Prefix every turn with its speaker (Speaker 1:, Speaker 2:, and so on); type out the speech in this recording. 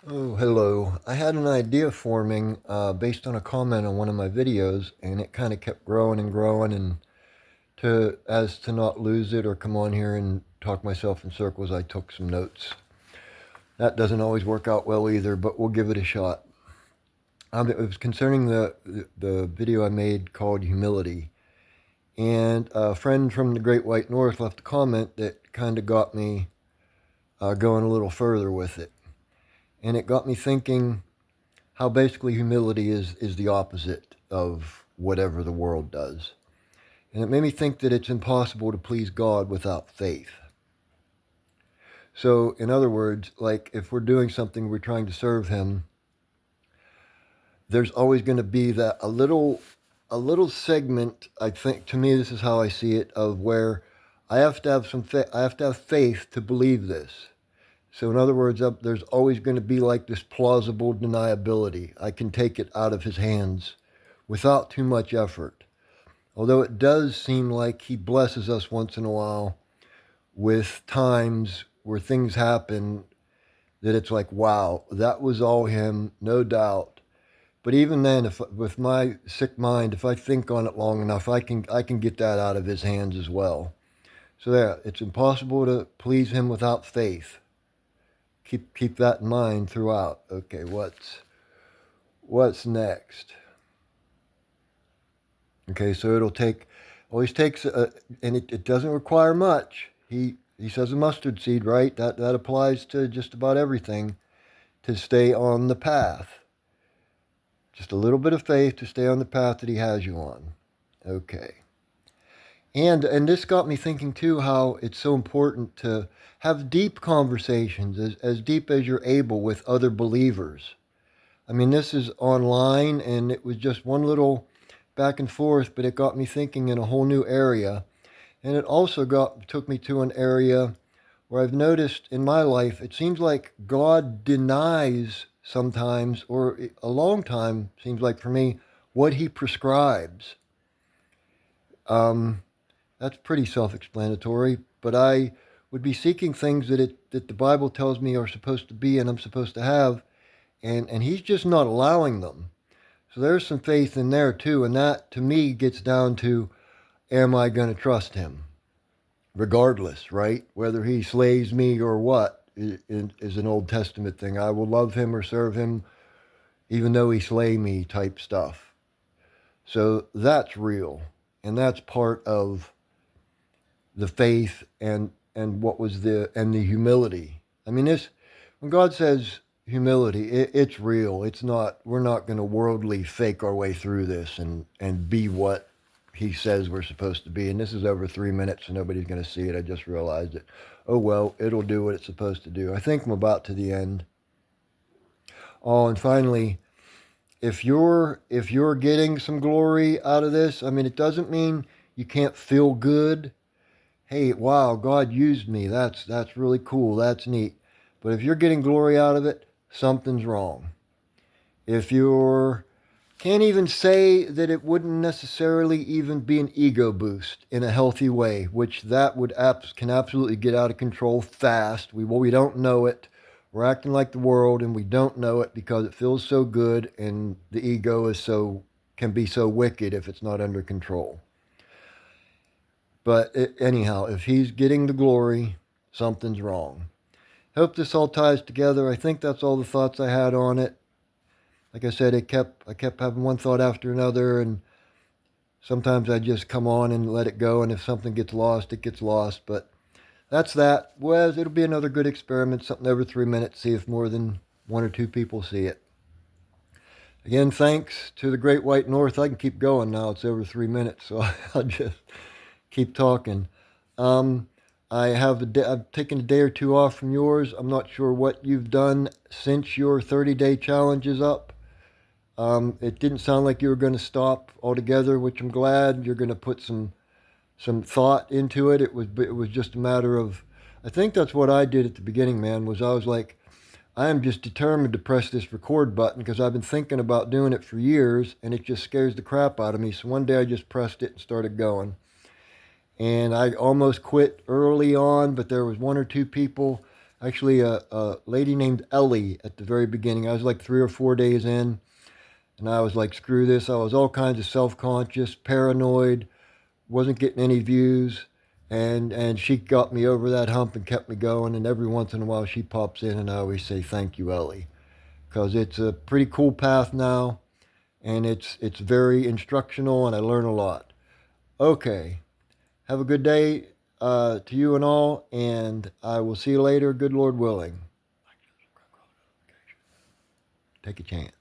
Speaker 1: Oh, hello. I had an idea forming based on a comment on one of my videos, and it kind of kept growing and growing, and to not lose it or come on here and talk myself in circles, I took some notes. That doesn't always work out well either, but we'll give it a shot. It was concerning the video I made called Humility, and a friend from the Great White North left a comment that kind of got me going a little further with it, and it got me thinking how basically humility is the opposite of whatever the world does. And it made me think that it's impossible to please God without faith. So, in other words, like if we're doing something, we're trying to serve Him, there's always going to be that a little segment. I think to me, this is how I see it, of where I have to have I have to have faith to believe this. So, in other words, there's always going to be like this plausible deniability. I can take it out of His hands without too much effort. Although it does seem like He blesses us once in a while with times where things happen that it's like, wow, that was all Him, no doubt. But even then, if with my sick mind, if I think on it long enough, I can get that out of His hands as well. So yeah, it's impossible to please Him without faith. Keep that in mind throughout. Okay, what's next? Okay, so it'll take, always takes, and it doesn't require much. He says a mustard seed, right? That applies to just about everything to stay on the path. Just a little bit of faith to stay on the path that He has you on. Okay. And this got me thinking too how it's so important to have deep conversations, as deep as you're able with other believers. I mean, this is online, and it was just one little back and forth, but it got me thinking in a whole new area. And it also took me to an area where I've noticed in my life, it seems like God denies sometimes, or a long time seems like for me, what He prescribes. Um, that's pretty self-explanatory, but I would be seeking things that the Bible tells me are supposed to be and I'm supposed to have, and He's just not allowing them. So there's some faith in there too, and that to me gets down to, am I going to trust Him? Regardless, right? Whether He slays me or what is an Old Testament thing. I will love Him or serve Him even though He slay me type stuff. So that's real. And that's part of the faith and what was the humility. I mean, this, when God says humility, it's real. It's not, we're not going to worldly fake our way through this and be what He says we're supposed to be. And this is over 3 minutes, so nobody's going to see it. I just realized it. Oh well, it'll do what it's supposed to do. I think I'm about to the end. Oh, and finally, if you're getting some glory out of this, I mean, it doesn't mean you can't feel good. Hey, wow, God used me. That's really cool. That's neat. But if you're getting glory out of it, something's wrong. If you're can't even say that it wouldn't necessarily even be an ego boost in a healthy way, which that can absolutely get out of control fast. We don't know it. We're acting like the world, and we don't know it because it feels so good, and the ego can be so wicked if it's not under control. But anyhow, if He's getting the glory, something's wrong. Hope this all ties together. I think that's all the thoughts I had on it. Like I said, I kept having one thought after another, and sometimes I just come on and let it go. And if something gets lost, it gets lost. But that's that. Well, it'll be another good experiment, something over 3 minutes. See if more than one or two people see it. Again, thanks to the Great White North. I can keep going now. It's over 3 minutes, so I'll just keep talking. Um, I've taken a day or two off from yours. I'm not sure what you've done since your 30-day challenge is up. It didn't sound like you were going to stop altogether, which I'm glad. You're going to put some thought into it. It was just a matter of, I think that's what I did at the beginning, man. I was like, I am just determined to press this record button because I've been thinking about doing it for years, and it just scares the crap out of me. So one day I just pressed it and started going. And I almost quit early on, but there was one or two people Actually, a lady named Ellie at the very beginning. I was like 3 or 4 days in, and I was like, screw this. I was all kinds of self-conscious, paranoid, wasn't getting any views. And she got me over that hump and kept me going. And every once in a while she pops in, and I always say, thank you, Ellie. Because it's a pretty cool path now, and it's very instructional, and I learn a lot. Okay, have a good day to you and all, and I will see you later, good Lord willing. Take a chance.